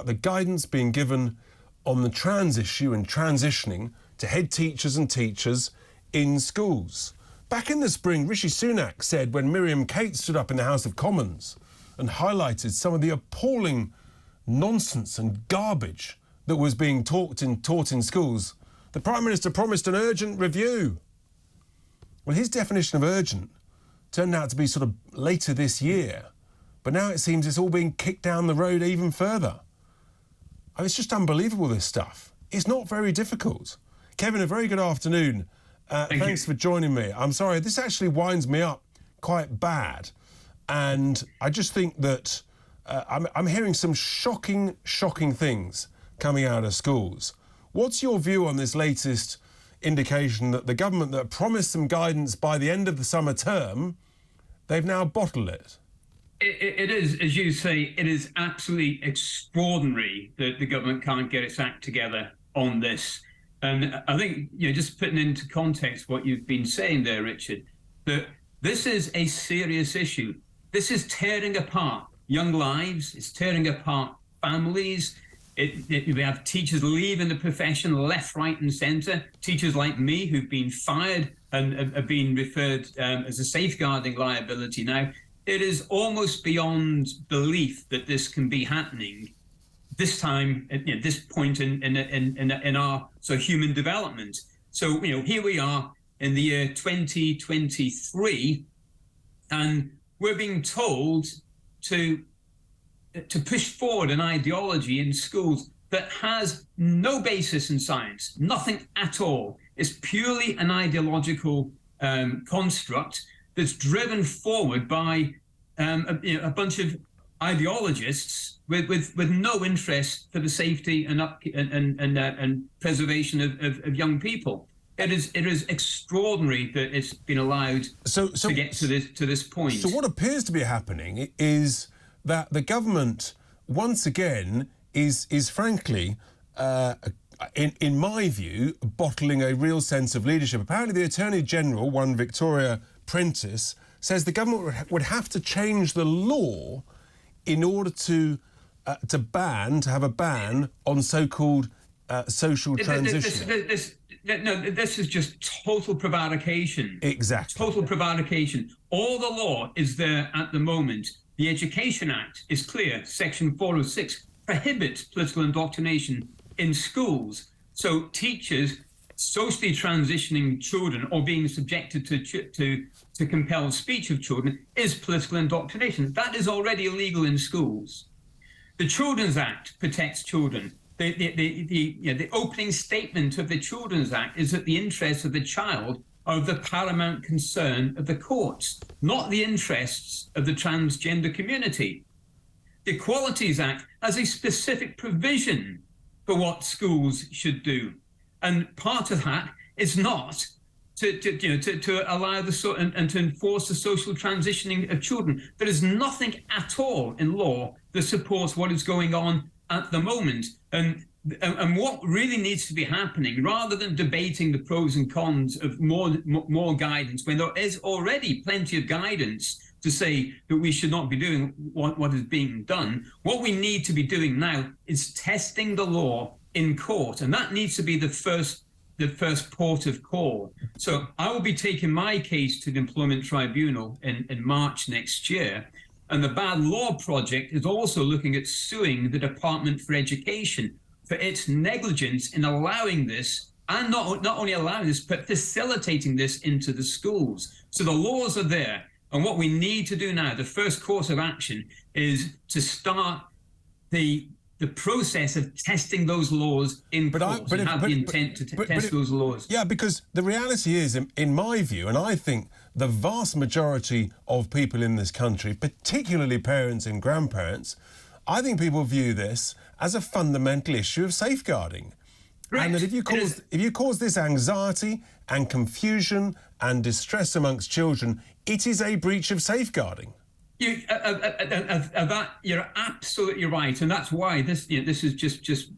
the guidance being given on the trans issue and transitioning to head teachers and teachers in schools. Back in the spring, Rishi Sunak said when Miriam Kate stood up in the House of Commons and highlighted some of the appalling nonsense and garbage that was being taught in schools, the Prime Minister promised an urgent review. Well, his definition of urgent turned out to be sort of later this year, but now it seems it's all being kicked down the road even further. Oh, it's just unbelievable, this stuff. It's not very difficult. Kevin, a very good afternoon. Thanks for joining me. I'm sorry, this actually winds me up quite bad. And I just think that I'm hearing some shocking things coming out of schools. What's your view on this latest indication that the government that promised some guidance by the end of the summer term, they've now bottled it? It is, as you say, it is absolutely extraordinary that the government can't get its act together on this. And I think, just putting into context what you've been saying there, Richard, that this is a serious issue. This is tearing apart young lives. It's tearing apart families. We have teachers leaving the profession left, right and centre. Teachers like me who've been fired and have been referred as a safeguarding liability now. It is almost beyond belief that this can be happening this time, at this point in our human development. So, here we are in the year 2023, and we're being told to push forward an ideology in schools that has no basis in science, nothing at all. It's purely an ideological construct that's driven forward by a bunch of ideologists with no interest for the safety and preservation of young people. It is extraordinary that it's been allowed to get to this point. So what appears to be happening is that the government once again is frankly, in my view, bottling a real sense of leadership. Apparently the Attorney General, one Victoria Prentice, says the government would have to change the law in order to have a ban on so-called social transition. This is just total prevarication. Exactly. Total prevarication. All the law is there at the moment. The Education Act is clear. Section 406 prohibits political indoctrination in schools. So teachers socially transitioning children or being subjected to compelled speech of children is political indoctrination. That is already illegal in schools. The Children's Act protects children. The opening statement of the Children's Act is that the interests of the child are of the paramount concern of the courts, not the interests of the transgender community. The Equalities Act has a specific provision for what schools should do. And part of that is not to allow and to enforce the social transitioning of children. There is nothing at all in law that supports what is going on at the moment. And what really needs to be happening, rather than debating the pros and cons of more guidance, when there is already plenty of guidance to say that we should not be doing what is being done, what we need to be doing now is testing the law in court, and that needs to be the first port of call. So I will be taking my case to the Employment Tribunal in March next year, and the Bad Law Project is also looking at suing the Department for Education for its negligence in allowing this, and not only allowing this, but facilitating this into the schools. So the laws are there, and what we need to do now, the first course of action, is to start the process of testing those laws in court and have the intent to test those laws. Yeah, because the reality is, in my view, and I think the vast majority of people in this country, particularly parents and grandparents, I think people view this as a fundamental issue of safeguarding. Right. And that if you cause this anxiety and confusion and distress amongst children, it is a breach of safeguarding. That you're absolutely right, and that's why this is just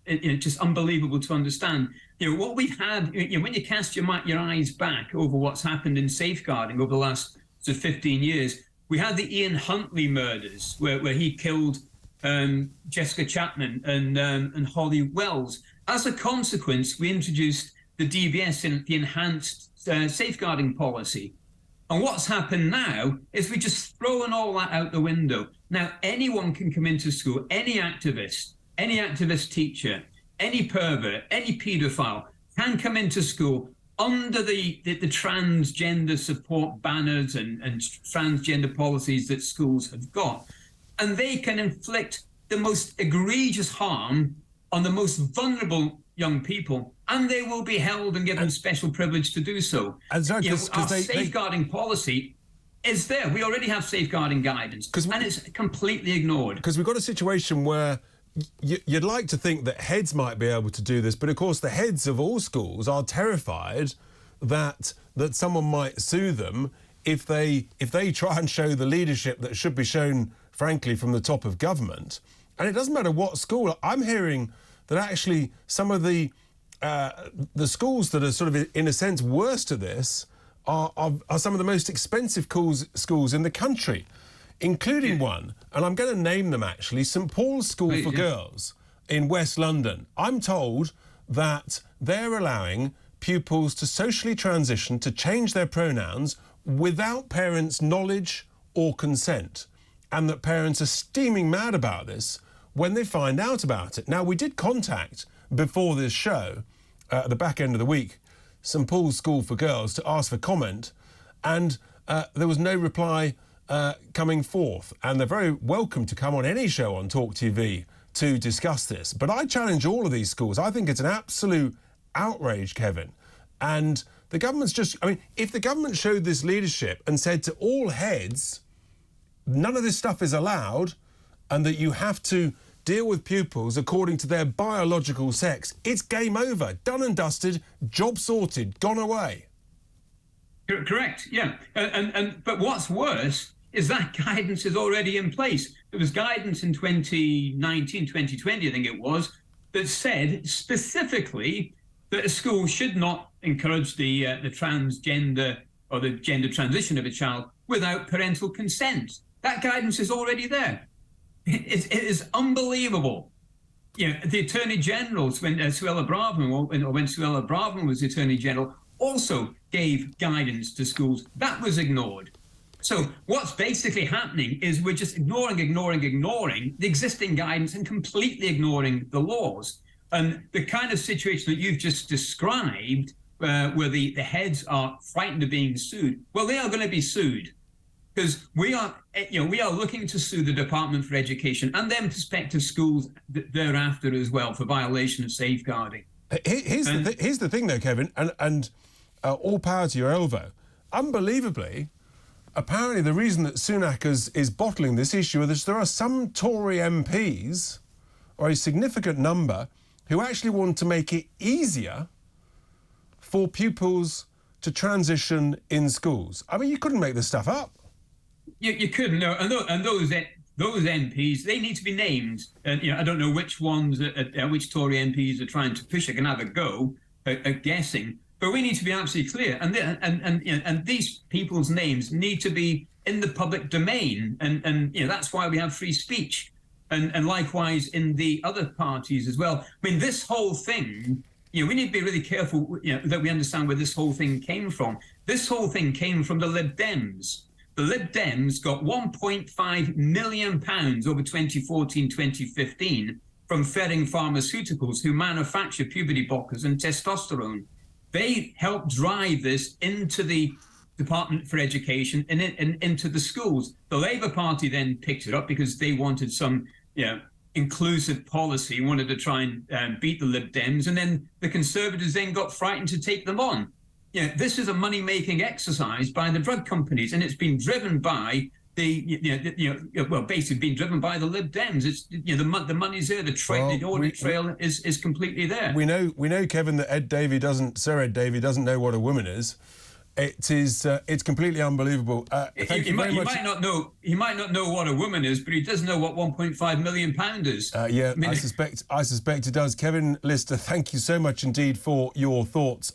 unbelievable to understand. What we've had, when you cast your eyes back over what's happened in safeguarding over the last 15 years, we had the Ian Huntley murders, where he killed Jessica Chapman and Holly Wells. As a consequence, we introduced the DBS in the enhanced safeguarding policy. And what's happened now is we're just throwing all that out the window. Now, anyone can come into school, any activist teacher, any pervert, any paedophile can come into school under the transgender support banners and transgender policies that schools have got. And they can inflict the most egregious harm on the most vulnerable young people, and they will be held and given special privilege to do so. And our safeguarding policy is there. We already have safeguarding guidance, and it's completely ignored. Because we've got a situation where you'd like to think that heads might be able to do this, but of course the heads of all schools are terrified that someone might sue them if they try and show the leadership that should be shown, frankly, from the top of government. And it doesn't matter what school. I'm hearing that actually some of the schools that are sort of, in a sense, worst at this are some of the most expensive schools in the country, including one, and I'm going to name them actually, St Paul's School for Girls in West London. I'm told that they're allowing pupils to socially transition, to change their pronouns without parents' knowledge or consent, and that parents are steaming mad about this when they find out about it. Now, we did contact, before this show, at the back end of the week, St Paul's School for Girls to ask for comment, and there was no reply coming forth. And they're very welcome to come on any show on talkTV to discuss this. But I challenge all of these schools. I think it's an absolute outrage, Kevin. And the government's just... I mean, if the government showed this leadership and said to all heads, none of this stuff is allowed, and that you have to deal with pupils according to their biological sex, it's game over, done and dusted, job sorted, gone away. Correct, yeah. But what's worse is that guidance is already in place. There was guidance in 2019, 2020, I think it was, that said specifically that a school should not encourage the transgender or the gender transition of a child without parental consent. That guidance is already there. It is unbelievable. You know, the Attorney Generals, when Suella Braverman was the Attorney General, also gave guidance to schools. That was ignored. So what's basically happening is we're just ignoring the existing guidance and completely ignoring the laws. And the kind of situation that you've just described, where the heads are frightened of being sued, well, they are going to be sued. Because we are looking to sue the Department for Education and then prospective schools thereafter as well for violation of safeguarding. Here's the thing, though, Kevin, and all power to your elbow. Unbelievably, apparently the reason that Sunak is bottling this issue is there are some Tory MPs, or a significant number, who actually want to make it easier for pupils to transition in schools. I mean, you couldn't make this stuff up. You couldn't, no. And those MPs, they need to be named. And I don't know which ones, which Tory MPs are trying to push. I can have a go at guessing, but we need to be absolutely clear. And these people's names need to be in the public domain. And that's why we have free speech. And likewise in the other parties as well. I mean, this whole thing, we need to be really careful, that we understand where this whole thing came from. This whole thing came from the Lib Dems. The Lib Dems got £1.5 million over 2014-2015 from Ferring Pharmaceuticals, who manufacture puberty blockers and testosterone. They helped drive this into the Department for Education and into the schools. The Labour Party then picked it up because they wanted some inclusive policy, wanted to try and beat the Lib Dems, and then the Conservatives then got frightened to take them on. This is a money-making exercise by the drug companies, and it's been driven by basically being driven by the Lib Dems. It's the money's there, the audit trail is completely there. We know, Kevin, that Sir Ed Davey doesn't know what a woman is. It's completely unbelievable. He might not know what a woman is, but he does know what £1.5 million is. I suspect he does. Kevin Lister, thank you so much indeed for your thoughts.